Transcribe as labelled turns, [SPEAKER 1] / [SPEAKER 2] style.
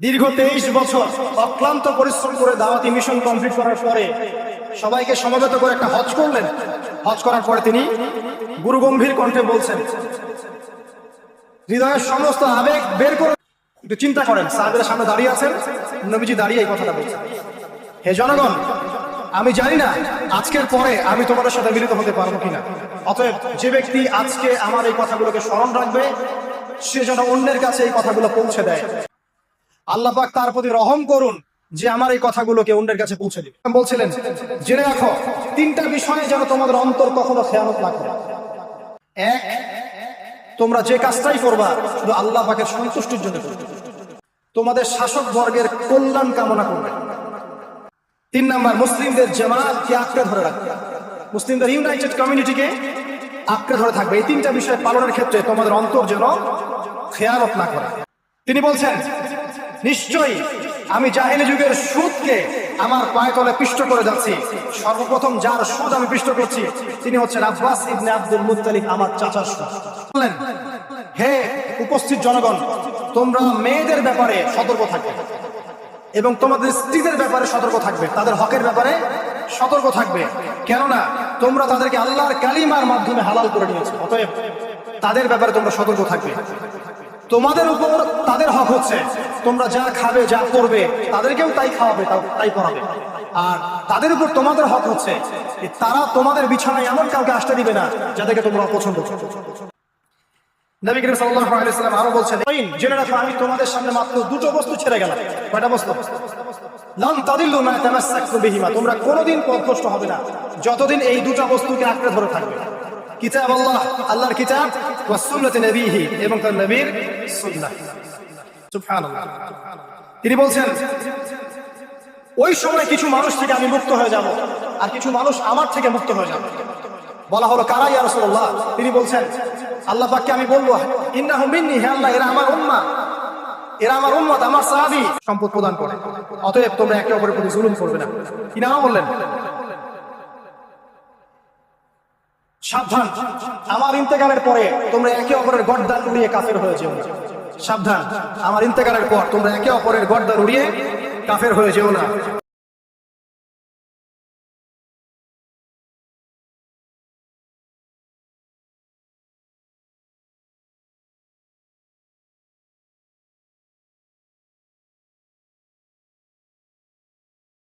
[SPEAKER 1] দীর্ঘ 23 বছর অক্লান্ত পরিশ্রম করে দাওয়াতি মিশন কমপ্লিট করার পরে সবাইকে সমবেত করে একটা হজ করলেন। হজ করার পরে তিনি গুরুগম্ভীর কণ্ঠে বলছেন, হৃদয়ের সমস্ত আবেগ বের করে একটু চিন্তা করেন। সাহাবীরা সামনে দাঁড়িয়ে আছেন, নবীজি দাঁড়িয়ে এই কথাটা বলছেন, হে জনগণ, আমি জানি না আজকের পরে আমি তোমাদের সাথে মিলিত হতে পারবো কিনা। অতএব যে ব্যক্তি আজকে আমার এই কথাগুলোকে স্মরণ রাখবে সে যেন অন্যের কাছে এই কথাগুলো পৌঁছে দেয়। আল্লাহ পাক তার প্রতি রহম করুন যে আমার এই কথাগুলোকে অন্যের কাছে পৌঁছে দিবে। বলছিলেন, জেনে রাখো তিনটা বিষয়ে যেন তোমাদের অন্তর কখনো খেয়ানত না করে। এক, তোমরা যে কাজটাই করবা শুধু আল্লাহ পাকের সন্তুষ্টির জন্য করবে, তোমাদের শাসক বর্গের কল্যাণ কামনা করবে। 3 নাম্বার, মুসলিমদের জামাতকে আঁকড়ে ধরে রাখবে, মুসলিমদের ইউনাইটেড কমিউনিটিকে আঁকড়ে ধরে থাকবে। এই তিনটা বিষয় পালনের ক্ষেত্রে তোমাদের অন্তর যেন খেয়ানত না করে। তিনি বলছেন, নিশ্চয়ই আমি জাহেলি যুগের সুদকে আমার পায়ে তলে পিষ্ট করে যাচ্ছি। সর্বপ্রথম যার সুদ আমি পিষ্ট করছি তিনি হচ্ছেন আব্বাস ইবনে আব্দুল মুত্তালিব, আমার চাচার সুদ। বললেন, হে উপস্থিত জনগণ, তোমরা মেয়েদের ব্যাপারে সতর্ক থাকবে এবং তোমাদের স্ত্রীদের ব্যাপারে সতর্ক থাকবে, তাদের হকের ব্যাপারে সতর্ক থাকবে, কেননা তোমরা তাদেরকে আল্লাহর কালিমার মাধ্যমে হালাল করে নিয়েছো। অতএব তাদের ব্যাপারে তোমরা সতর্ক থাকবে। তোমাদের উপর তাদের হক হচ্ছে তোমরা যা খাবে যা করবে তাদেরকেও তাই খাওয়াবে, তাই পড়াবে। আর তাদের উপর তোমাদের হক হচ্ছে তারা তোমাদের বিছানায় এমন কাউকে আসতে দিবে না যাদেরকে তোমরা অপছন্দ করো। নবী করিম সাল্লাল্লাহু আলাইহি ওয়াসাল্লাম আরো বলছেন, জেনে রাখো আমি তোমাদের সামনে মাত্র দুটো বস্তু ছেড়ে গেলাম। কয়টা বস্তু? লান তাদিল্লু মা তামাসসাকতু বিহিমা, তোমরা কোনোদিন পথভ্রষ্ট হবে না যতদিন এই দুটো বস্তুকে আঁকড়ে ধরে থাকবে। কিতাব আল্লাহ, আল্লাহর কিতাব, ওয়া সুন্নাতে নবীহি, এবং তার নবীর সুন্নাহ। সুবহানাল্লাহ। তিনি বলছেন, ওই সময় কিছু মানুষ থেকে আমি মুক্ত হয়ে যাব আর কিছু মানুষ আমার থেকে মুক্ত হয়ে যাবে। বলা হলো, কারা ইয়া রাসূলুল্লাহ? তিনি বলছেন, আল্লাহ পাককে আমি বলবো, ইন্নাহুম মিন্নি, হে আল্লাহ এরা আমার উম্মাহ, এরা আমার উম্মত, আমার সাহাবী, সম্পদ প্রদান করে। অতএব তোমরা একে অপরের প্রতি জুলুম করবে না। কি নাম বললেন? সাবধান, আমার ইন্তেকালের পরে তোমরা একে অপরের গর্দান উড়িয়ে কাফের হয়ে যেও না। সাবধান, আমার ইন্তেকালের পর তোমরা একে অপরের গর্দান উড়িয়ে কাফের হয়ে যেও না।